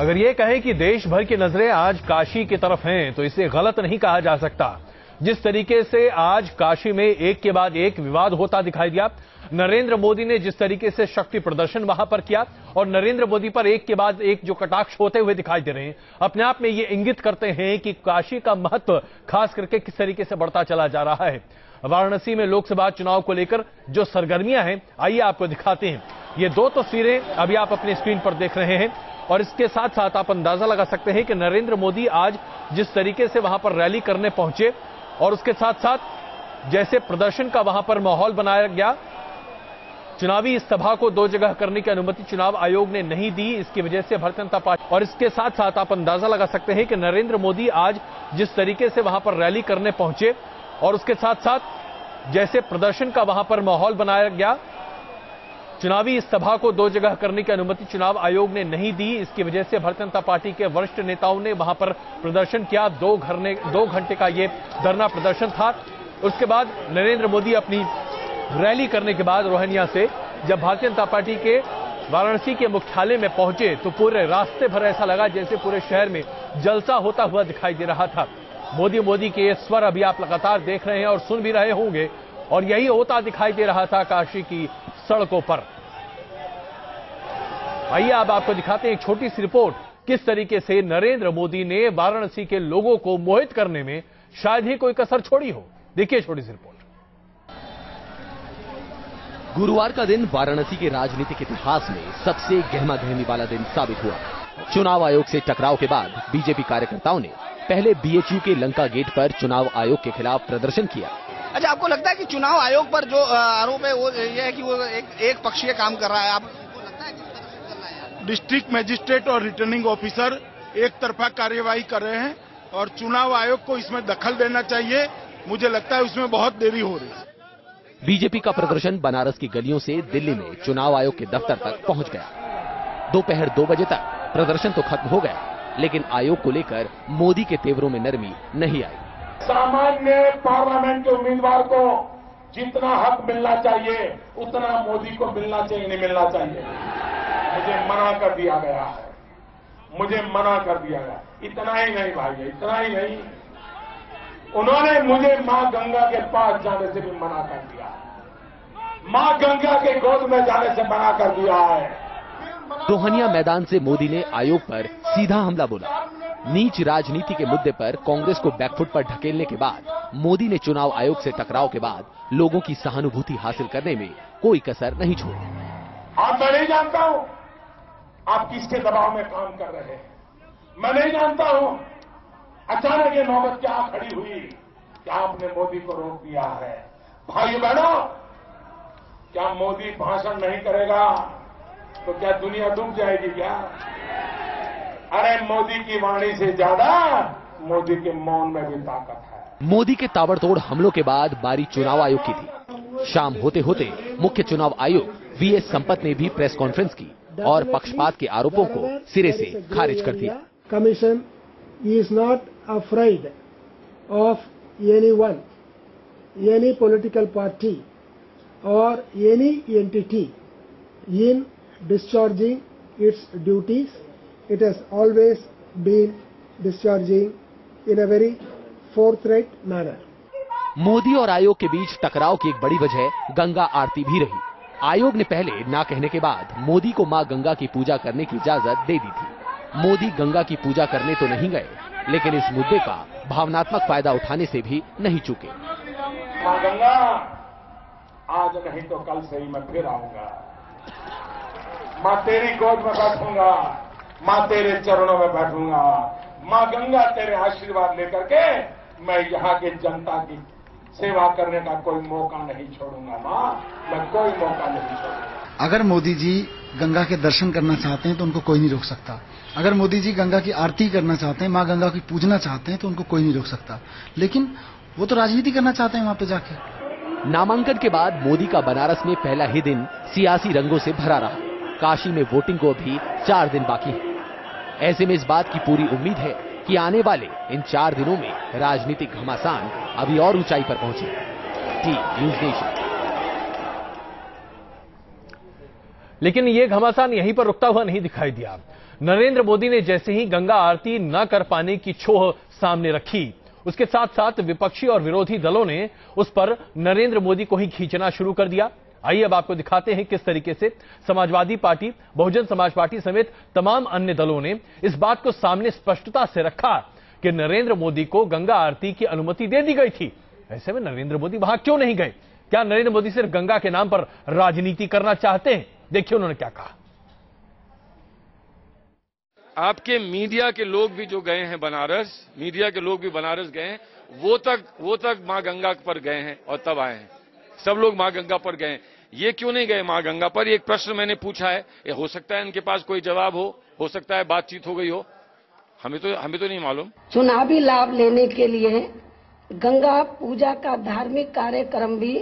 अगर ये कहें कि देश भर की नजरें आज काशी की तरफ हैं, तो इसे गलत नहीं कहा जा सकता। जिस तरीके से आज काशी में एक के बाद एक विवाद होता दिखाई दिया, नरेंद्र मोदी ने जिस तरीके से शक्ति प्रदर्शन वहां पर किया और नरेंद्र मोदी पर एक के बाद एक जो कटाक्ष होते हुए दिखाई दे रहे हैं, अपने आप में ये इंगित करते हैं कि काशी का महत्व खास करके किस तरीके से बढ़ता चला जा रहा है। वाराणसी में लोकसभा चुनाव को लेकर जो सरगर्मियां हैं, आइए आपको दिखाते हैं। ये दो तस्वीरें अभी आप अपनी स्क्रीन पर देख रहे हैं और इसके साथ साथ आप अंदाजा लगा सकते हैं कि नरेंद्र मोदी आज जिस तरीके से वहां पर रैली करने पहुंचे और उसके साथ साथ जैसे प्रदर्शन का वहां पर माहौल बनाया गया। चुनावी इस सभा को दो जगह करने की अनुमति चुनाव आयोग ने नहीं दी, इसकी वजह से भारतीय जनता पार्टी और इसके साथ साथ आप अंदाजा लगा सकते हैं कि नरेंद्र मोदी आज जिस तरीके से वहां पर रैली करने पहुंचे और उसके साथ साथ जैसे प्रदर्शन का वहां पर माहौल बनाया गया। चुनावी इस सभा को दो जगह करने की अनुमति चुनाव आयोग ने नहीं दी, इसकी वजह से भारतीय जनता पार्टी के वरिष्ठ नेताओं ने वहां पर प्रदर्शन किया। 2 घंटे का ये धरना प्रदर्शन था। उसके बाद नरेंद्र मोदी अपनी रैली करने के बाद रोहनिया से जब भारतीय जनता पार्टी के वाराणसी के मुख्यालय में पहुंचे तो पूरे रास्ते भर ऐसा लगा जैसे पूरे शहर में जलसा होता हुआ दिखाई दे रहा था। मोदी के ये स्वर अभी आप लगातार देख रहे हैं और सुन भी रहे होंगे और यही होता दिखाई दे रहा था काशी की सड़कों पर। आइए अब आपको दिखाते हैं एक छोटी सी रिपोर्ट, किस तरीके से नरेंद्र मोदी ने वाराणसी के लोगों को मोहित करने में शायद ही कोई कसर छोड़ी हो। देखिए छोटी सी रिपोर्ट। गुरुवार का दिन वाराणसी के राजनीतिक इतिहास में सबसे गहमा गहमी वाला दिन साबित हुआ। चुनाव आयोग से टकराव के बाद बीजेपी कार्यकर्ताओं ने पहले बीएचयू के लंका गेट पर चुनाव आयोग के खिलाफ प्रदर्शन किया। अच्छा, आपको लगता है कि चुनाव आयोग पर जो आरोप है वो ये है कि वो एक पक्षीय काम कर रहा है? आपको लगता है किस कर रहा है? डिस्ट्रिक्ट मजिस्ट्रेट और रिटर्निंग ऑफिसर एक तरफा कार्यवाही कर रहे हैं और चुनाव आयोग को इसमें दखल देना चाहिए। मुझे लगता है उसमें बहुत देरी हो रही है। बीजेपी का प्रदर्शन बनारस की गलियों से दिल्ली में चुनाव आयोग के दफ्तर तक पहुंच गया। दोपहर 2 बजे तक प्रदर्शन तो खत्म हो गया, लेकिन आयोग को लेकर मोदी के तेवरों में नरमी नहीं आई। सामान्य पार्लियामेंट के उम्मीदवार को जितना हक मिलना चाहिए उतना मोदी को मिलना चाहिए, नहीं मिलना चाहिए। मुझे मना कर दिया गया है, मुझे मना कर दिया गया। इतना ही नहीं भाई, इतना ही नहीं, उन्होंने मुझे मां गंगा के पास जाने से भी मना कर दिया, मां गंगा के गोद में जाने से मना कर दिया है। रोहनिया मैदान से मोदी ने आयोग पर सीधा हमला बोला। नीच राजनीति के मुद्दे पर कांग्रेस को बैकफुट पर ढकेलने के बाद मोदी ने चुनाव आयोग से टकराव के बाद लोगों की सहानुभूति हासिल करने में कोई कसर नहीं छोड़ी। अब मैं नहीं जानता हूं आप किसके दबाव में काम कर रहे हैं, मैं नहीं जानता हूं अचानक ये नौबत क्या खड़ी हुई कि आपने मोदी को रोक दिया है। भाई बहनों, क्या मोदी भाषण नहीं करेगा तो क्या दुनिया डूब जाएगी क्या? अरे मोदी की वाणी से ज्यादा मोदी के मौन में भी ताकत है। मोदी के ताबड़तोड़ हमलों के बाद बारी चुनाव आयोग की थी। शाम होते होते मुख्य चुनाव आयुक्त वीएस संपत ने भी प्रेस कॉन्फ्रेंस की और पक्षपात के आरोपों को सिरे से खारिज कर दिया। Commission is not afraid of anyone, any political party or any entity in discharging its duties. It has always been discharging in a very forthright manner. Modi और आयोग के बीच टकराव की एक बड़ी वजह गंगा आरती भी रही। आयोग ने पहले ना कहने के बाद मोदी को मां गंगा की पूजा करने की इजाजत दे दी थी। मोदी गंगा की पूजा करने तो नहीं गए, लेकिन इस मुद्दे का भावनात्मक फायदा उठाने से भी नहीं चूके। मां गंगा, आज नहीं तो कल से ही मैं फिर आऊंगा। मां तेरी गोद में बैठूंगा, मां तेरे चरणों में बैठूंगा। मां गंगा, तेरे आशीर्वाद लेकर के मैं यहाँ की जनता की सेवा करने का कोई मौका नहीं छोड़ूंगा। मां, मैं कोई मौका नहीं छोड़ूंगा। अगर मोदी जी गंगा के दर्शन करना चाहते हैं तो उनको कोई नहीं रोक सकता। अगर मोदी जी गंगा की आरती करना चाहते हैं, मां गंगा की पूजना चाहते हैं तो उनको कोई नहीं रोक सकता। लेकिन वो तो राजनीति करना चाहते हैं वहां पे जाके। नामांकन के बाद मोदी का बनारस में पहला ही दिन सियासी रंगों से भरा रहा। काशी में वोटिंग को भी 4 दिन बाकी है। ऐसे में इस बात की पूरी उम्मीद है कि आने वाले इन 4 दिनों में राजनीतिक घमासान अभी और ऊंचाई पर पहुंचे। News nation. लेकिन यह घमासान यहीं पर रुकता हुआ नहीं दिखाई दिया। नरेंद्र मोदी ने जैसे ही गंगा आरती न कर पाने की छोह सामने रखी, उसके साथ साथ विपक्षी और विरोधी दलों ने उस पर नरेंद्र मोदी को ही खींचना शुरू कर दिया। आइए अब आपको दिखाते हैं किस तरीके से समाजवादी पार्टी, बहुजन समाज पार्टी समेत तमाम अन्य दलों ने इस बात को सामने स्पष्टता से रखा कि नरेंद्र मोदी को गंगा आरती की अनुमति दे दी गई थी। ऐसे में नरेंद्र मोदी वहां क्यों नहीं गए? क्या नरेंद्र मोदी सिर्फ गंगा के नाम पर राजनीति करना चाहते हैं? देखिए उन्होंने क्या कहा। आपके मीडिया के लोग भी जो गए हैं बनारस, मीडिया के लोग भी बनारस गए हैं, वो तक मां गंगा पर गए हैं और तब आए हैं। सब लोग मां गंगा पर गए हैं। ये क्यों नहीं गए मां गंगा पर? एक प्रश्न मैंने पूछा है, ये हो सकता है इनके पास कोई जवाब हो सकता है बातचीत हो गई हो, हमें तो नहीं मालूम। चुनावी लाभ लेने के लिए गंगा पूजा का धार्मिक कार्यक्रम भी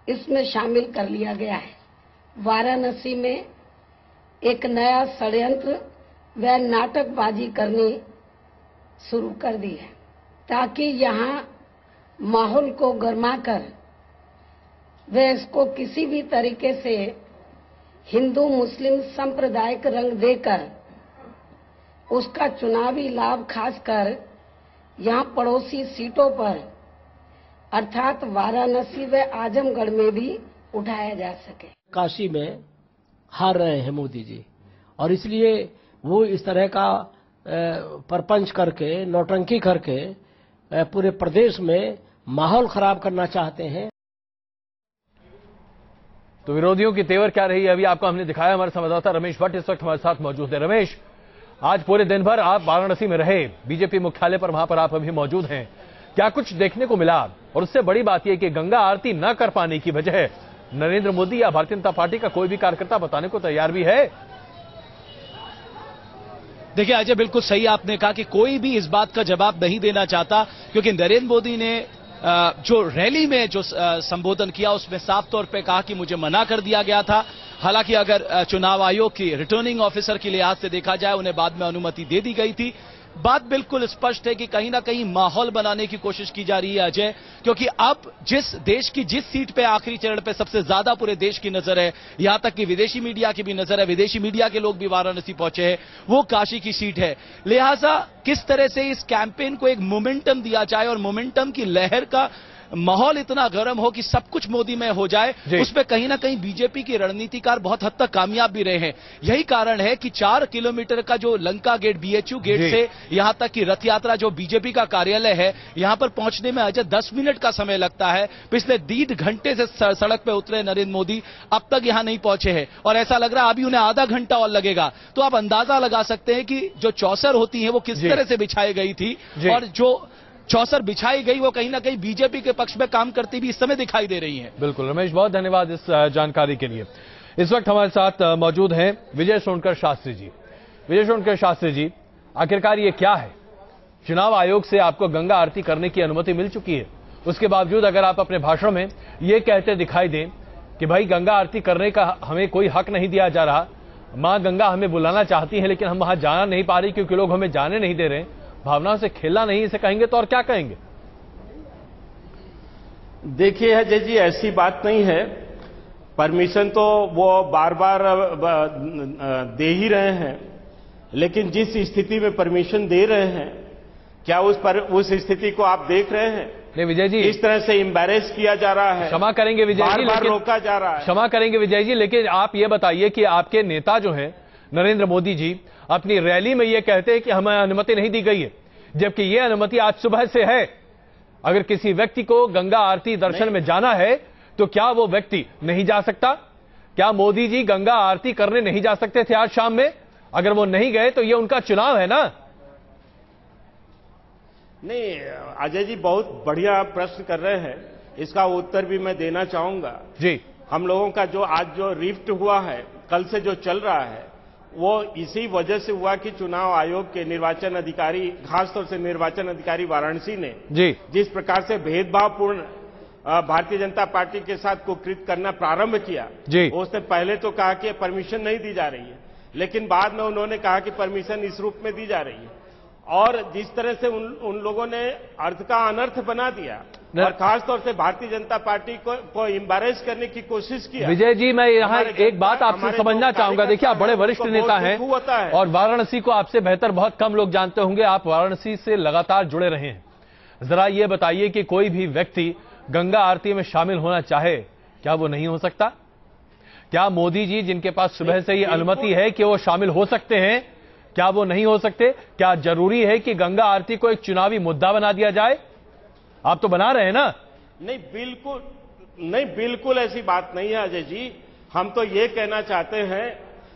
इसमें शामिल कर लिया गया है। वाराणसी में एक नया षड्यंत्र व नाटकबाजी करनी शुरू कर दी है ताकि यहां माहौल को गरमाकर वे इसको किसी भी तरीके से हिंदू मुस्लिम सांप्रदायिक रंग देकर उसका चुनावी लाभ खासकर यहां पड़ोसी सीटों पर अर्थात वाराणसी व आजमगढ़ में भी उठाया जा सके। काशी में हार रहे हैं मोदी जी और इसलिए वो इस तरह का परपंच करके, नौटंकी करके पूरे प्रदेश में माहौल खराब करना चाहते हैं। तो विरोधियों की तेवर क्या रही है अभी आपको हमने दिखाया। हमारे संवाददाता रमेश भट्ट इस वक्त हमारे साथ मौजूद है। रमेश, आज पूरे दिन भर आप वाराणसी में रहे, बीजेपी मुख्यालय पर, वहां पर आप अभी मौजूद हैं, क्या कुछ देखने को मिला? और उससे बड़ी बात यह कि गंगा आरती न कर पाने की वजह नरेंद्र मोदी या भारतीय जनता पार्टी का कोई भी कार्यकर्ता बताने को तैयार भी है? देखिए अजय, बिल्कुल सही आपने कहा कि कोई भी इस बात का जवाब नहीं देना चाहता, क्योंकि नरेंद्र मोदी ने जो रैली में जो संबोधन किया उसमें साफ तौर पे कहा कि मुझे मना कर दिया गया था। हालांकि अगर चुनाव आयोग की रिटर्निंग ऑफिसर के लिहाज से देखा जाए, उन्हें बाद में अनुमति दे दी गई थी। बात बिल्कुल स्पष्ट है कि कहीं ना कहीं माहौल बनाने की कोशिश की जा रही है अजय, क्योंकि अब जिस सीट पे आखिरी चरण पे सबसे ज्यादा पूरे देश की नजर है, यहां तक कि विदेशी मीडिया की भी नजर है, विदेशी मीडिया के लोग भी वाराणसी पहुंचे हैं, वो काशी की सीट है। लिहाजा किस तरह से इस कैंपेन को एक मोमेंटम दिया जाए और मोमेंटम की लहर का माहौल इतना गर्म हो कि सब कुछ मोदी में हो जाए, उसमें कहीं ना कहीं बीजेपी के रणनीतिकार बहुत हद तक कामयाब भी रहे हैं। यही कारण है कि 4 किलोमीटर का जो लंका गेट, बीएचयू गेट से यहां तक की रथ यात्रा जो बीजेपी का कार्यालय है, यहां पर पहुंचने में अजय 10 मिनट का समय लगता है। पिछले 1.5 घंटे से सड़क पर उतरे नरेंद्र मोदी, अब तक यहां नहीं पहुंचे हैं और ऐसा लग रहा है अभी उन्हें आधा घंटा और लगेगा। तो आप अंदाजा लगा सकते हैं कि जो चौसर होती है वो किस तरह से बिछाई गई थी और जो चौसर बिछाई गई वो कहीं ना कहीं बीजेपी के पक्ष में काम करती भी इस समय दिखाई दे रही है। बिल्कुल रमेश, बहुत धन्यवाद इस जानकारी के लिए। इस वक्त हमारे साथ मौजूद हैं विजय सोनकर शास्त्री जी। विजय सोनकर शास्त्री जी, आखिरकार ये क्या है? चुनाव आयोग से आपको गंगा आरती करने की अनुमति मिल चुकी है, उसके बावजूद अगर आप अपने भाषण में ये कहते दिखाई दें कि भाई गंगा आरती करने का हमें कोई हक नहीं दिया जा रहा, मां गंगा हमें बुलाना चाहती है लेकिन हम वहां जाना नहीं पा रही क्योंकि लोग हमें जाने नहीं दे रहे, भावनाओं से खेलना नहीं इसे कहेंगे तो और क्या कहेंगे? देखिए अजय जी, ऐसी बात नहीं है। परमिशन तो वो बार बार दे ही रहे हैं, लेकिन जिस स्थिति में परमिशन दे रहे हैं, क्या उस स्थिति को आप देख रहे हैं? नहीं विजय जी, इस तरह से एम्बैरेस किया जा रहा है। क्षमा करेंगे विजय जी, बार रोका जा रहा है। क्षमा करेंगे विजय जी, लेकिन आप ये बताइए कि आपके नेता जो हैं नरेंद्र मोदी जी अपनी रैली में ये कहते हैं कि हमें अनुमति नहीं दी गई है, जबकि ये अनुमति आज सुबह से है। अगर किसी व्यक्ति को गंगा आरती दर्शन में जाना है तो क्या वो व्यक्ति नहीं जा सकता? क्या मोदी जी गंगा आरती करने नहीं जा सकते थे आज शाम में? अगर वो नहीं गए तो ये उनका चुनाव है ना? नहीं अजय जी, बहुत बढ़िया प्रश्न कर रहे हैं, इसका उत्तर भी मैं देना चाहूंगा जी। हम लोगों का जो आज जो रिफ्ट हुआ है, कल से जो चल रहा है, वो इसी वजह से हुआ कि चुनाव आयोग के निर्वाचन अधिकारी, खासतौर से निर्वाचन अधिकारी वाराणसी ने जिस प्रकार से भेदभावपूर्ण भारतीय जनता पार्टी के साथ कुकृत करना प्रारंभ किया, उसने पहले तो कहा कि परमिशन नहीं दी जा रही है, लेकिन बाद में उन्होंने कहा कि परमिशन इस रूप में दी जा रही है। और जिस तरह से उन लोगों ने अर्थ का अनर्थ बना दिया, और खासतौर से भारतीय जनता पार्टी को एम्बैरेस करने की कोशिश की। विजय जी, मैं यहाँ एक बात आपसे समझना चाहूंगा। देखिए, आप बड़े वरिष्ठ नेता हैं और वाराणसी को आपसे बेहतर बहुत कम लोग जानते होंगे। आप वाराणसी से लगातार जुड़े रहे हैं। जरा ये बताइए कि कोई भी व्यक्ति गंगा आरती में शामिल होना चाहे, क्या वो नहीं हो सकता? क्या मोदी जी, जिनके पास सुबह से ये अनुमति है कि वो शामिल हो सकते हैं, क्या वो नहीं हो सकते? क्या जरूरी है कि गंगा आरती को एक चुनावी मुद्दा बना दिया जाए? आप तो बना रहे हैं ना? नहीं, बिल्कुल ऐसी बात नहीं है अजय जी। हम तो ये कहना चाहते हैं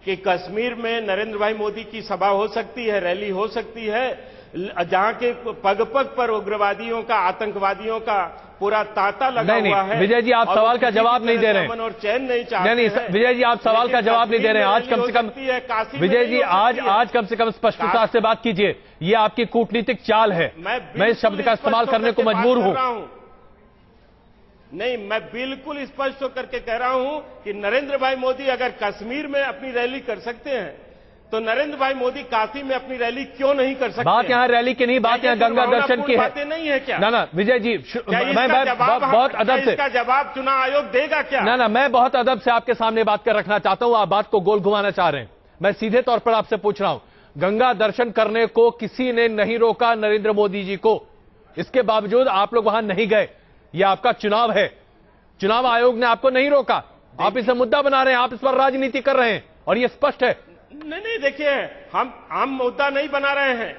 कि कश्मीर में नरेंद्र भाई मोदी की सभा हो सकती है, रैली हो सकती है, जहां के पग पग पर उग्रवादियों का, आतंकवादियों का पूरा तांता लगा हुआ है। विजय जी, आप सवाल का जवाब नहीं दे रहे हैं और चैन नहीं चाहते। नहीं, विजय जी, आप सवाल का जवाब नहीं दे रहे हैं। आज कम से कम विजय जी, आज कम से कम स्पष्टता से बात कीजिए। ये आपकी कूटनीतिक चाल है। मैं इस शब्द का इस्तेमाल करने को मजबूर हूं। नहीं, मैं बिल्कुल स्पष्ट होकर के कह रहा हूं कि नरेंद्र भाई मोदी अगर कश्मीर में अपनी रैली कर सकते हैं तो नरेंद्र भाई मोदी काशी में अपनी रैली क्यों नहीं कर सकते? बात यहाँ रैली की नहीं, बात यहाँ गंगा दर्शन की है। बातें नहीं है क्या? ना विजय जी, मैं बहुत अदब से, इसका जवाब चुनाव आयोग देगा क्या? ना मैं बहुत अदब से आपके सामने बात कर रखना चाहता हूं। आप बात को गोल घुमाना चाह रहे हैं। मैं सीधे तौर पर आपसे पूछ रहा हूं, गंगा दर्शन करने को किसी ने नहीं रोका नरेंद्र मोदी जी को, इसके बावजूद आप लोग वहां नहीं गए। यह आपका चुनाव है, चुनाव आयोग ने आपको नहीं रोका। आप इसे मुद्दा बना रहे हैं, आप इस पर राजनीति कर रहे हैं और यह स्पष्ट है। नहीं, देखिए, हम मुद्दा नहीं बना रहे हैं,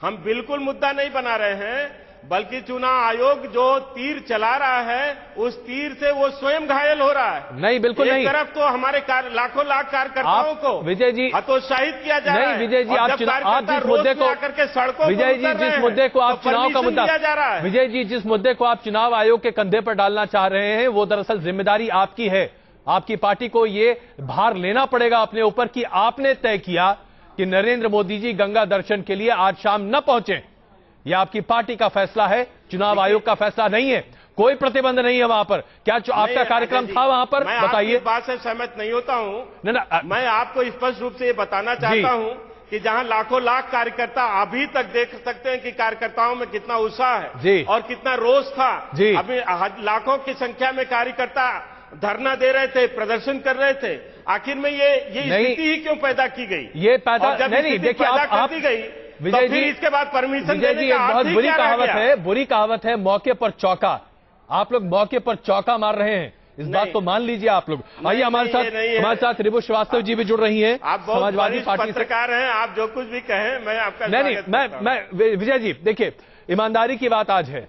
हम बिल्कुल मुद्दा नहीं बना रहे हैं, बल्कि चुनाव आयोग जो तीर चला रहा है उस तीर से वो स्वयं घायल हो रहा है। नहीं, बिल्कुल नहीं। एक तरफ तो हमारे लाखों लाख कार्यकर्ताओं को विजय जी हतोत्साहित किया जा रहा है। नहीं विजय जी, आप जिस मुद्दे को करके सड़कों विजय जी जिस मुद्दे को आप चुनाव का मुद्दा जा रहा है, विजय जी जिस मुद्दे को आप चुनाव आयोग के कंधे पर डालना चाह रहे हैं, वो दरअसल जिम्मेदारी आपकी है। आपकी पार्टी को ये भार लेना पड़ेगा अपने ऊपर कि आपने तय किया कि नरेंद्र मोदी जी गंगा दर्शन के लिए आज शाम न पहुंचे। यह आपकी पार्टी का फैसला है, चुनाव आयोग का फैसला नहीं है। कोई प्रतिबंध नहीं है वहां पर। क्या आपका कार्यक्रम था वहां पर? बताइए। इस बात से सहमत नहीं होता हूं। मैं आपको स्पष्ट रूप से ये बताना चाहता हूं कि जहां लाखों लाख कार्यकर्ता अभी तक देख सकते हैं कि कार्यकर्ताओं में कितना उत्साह है और कितना रोष था। अभी लाखों की संख्या में कार्यकर्ता धरना दे रहे थे, प्रदर्शन कर रहे थे। आखिर में ये स्थिति ही क्यों पैदा की गई? ये पैदा नहीं, देखिए आप दी गई विजय जी, इसके बाद परमिशन देने का बहुत बुरी कहावत है, मौके पर चौका। आप लोग मौके पर चौका मार रहे हैं, इस बात को मान लीजिए आप लोग। आइए हमारे साथ रिबू श्रीवास्तव जी भी जुड़ रही हैं, समाजवादी पार्टी पत्रकार हैं। आप जो कुछ भी कहें मैं आपका नहीं, विजय जी देखिए, ईमानदारी की बात आज है।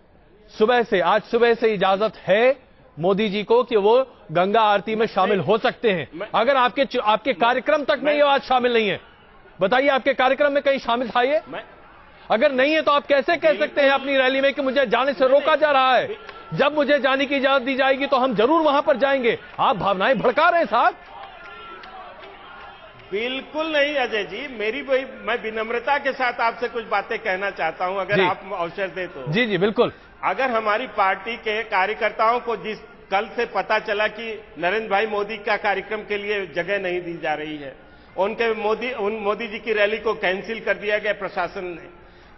आज सुबह से इजाजत है मोदी जी को कि वो गंगा आरती में शामिल हो सकते हैं। अगर आपके कार्यक्रम तक में ये आज शामिल नहीं है, बताइए आपके कार्यक्रम में कहीं शामिल था ये? अगर नहीं है तो आप कैसे कह सकते हैं अपनी रैली में कि मुझे जाने से रोका जा रहा है? जब मुझे जाने की इजाजत दी जाएगी तो हम जरूर वहां पर जाएंगे। आप भावनाएं भड़का रहे हैं साहब। बिल्कुल नहीं अजय जी, मैं विनम्रता के साथ आपसे कुछ बातें कहना चाहता हूं, अगर आप अवसर दें तो। जी बिल्कुल। अगर हमारी पार्टी के कार्यकर्ताओं को जिस कल से पता चला कि नरेंद्र भाई मोदी का कार्यक्रम के लिए जगह नहीं दी जा रही है, मोदी जी की रैली को कैंसिल कर दिया गया प्रशासन ने,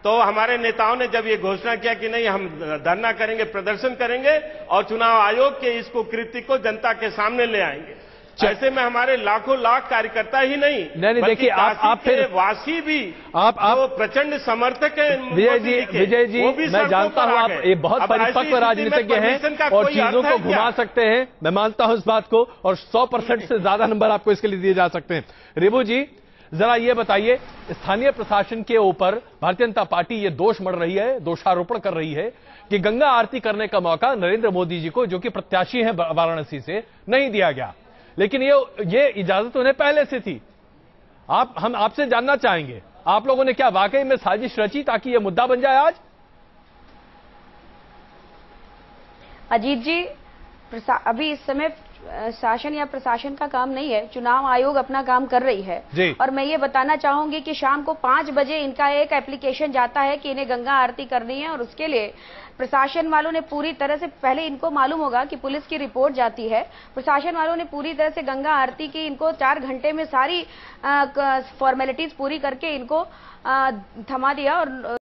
तो हमारे नेताओं ने जब ये घोषणा किया कि नहीं हम धरना करेंगे, प्रदर्शन करेंगे और चुनाव आयोग के इस कुकृत्य को जनता के सामने ले आएंगे। ऐसे में हमारे लाखों लाख कार्यकर्ता ही नहीं देखिए आप फिर वासी भी आप प्रचंड समर्थक हैं। विजय जी मैं जानता हूं आप ये बहुत परिपक्व राजनीतिज्ञ हैं और चीजों को घुमा सकते हैं, मैं मानता हूं इस बात को, और 100% से ज्यादा नंबर आपको इसके लिए दिए जा सकते हैं। रिबू जी जरा ये बताइए, स्थानीय प्रशासन के ऊपर भारतीय जनता पार्टी ये दोष मढ़ रही है, दोषारोपण कर रही है कि गंगा आरती करने का मौका नरेंद्र मोदी जी को, जो कि प्रत्याशी हैं वाराणसी से, नहीं दिया गया, लेकिन ये इजाजत उन्हें पहले से थी। हम आपसे जानना चाहेंगे, आप लोगों ने क्या वाकई में साजिश रची ताकि ये मुद्दा बन जाए आज? अजीत जी, अभी इस समय शासन या प्रशासन का काम नहीं है, चुनाव आयोग अपना काम कर रही है। और मैं ये बताना चाहूंगी कि शाम को 5 बजे इनका एक एप्लीकेशन जाता है कि इन्हें गंगा आरती करनी है, और उसके लिए प्रशासन वालों ने पूरी तरह से, पहले इनको मालूम होगा कि पुलिस की रिपोर्ट जाती है, प्रशासन वालों ने पूरी तरह से गंगा आरती की इनको 4 घंटे में सारी फॉर्मेलिटीज पूरी करके इनको थमा दिया और